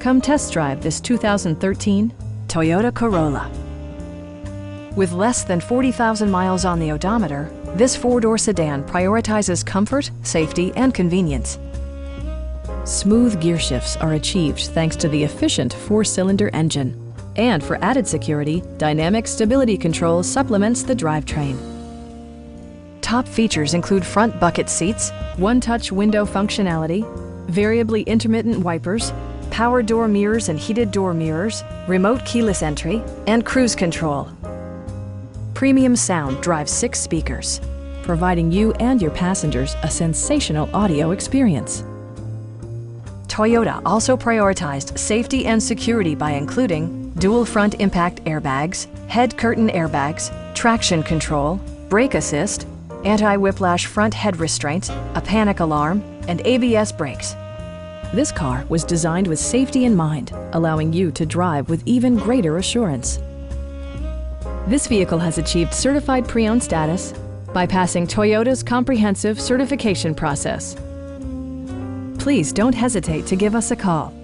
Come test drive this 2013 Toyota Corolla. With less than 40,000 miles on the odometer, this four-door sedan prioritizes comfort, safety, and convenience. Smooth gear shifts are achieved thanks to the efficient four-cylinder engine. And for added security, dynamic stability control supplements the drivetrain. Top features include front bucket seats, one-touch window functionality, variably intermittent wipers, power door mirrors and heated door mirrors, remote keyless entry, and cruise control. Premium sound drives 6 speakers, providing you and your passengers a sensational audio experience. Toyota also prioritized safety and security by including dual front impact airbags, head curtain airbags, traction control, brake assist, anti-whiplash front head restraints, a panic alarm, and ABS brakes. This car was designed with safety in mind, allowing you to drive with even greater assurance. This vehicle has achieved certified pre-owned status by passing Toyota's comprehensive certification process. Please don't hesitate to give us a call.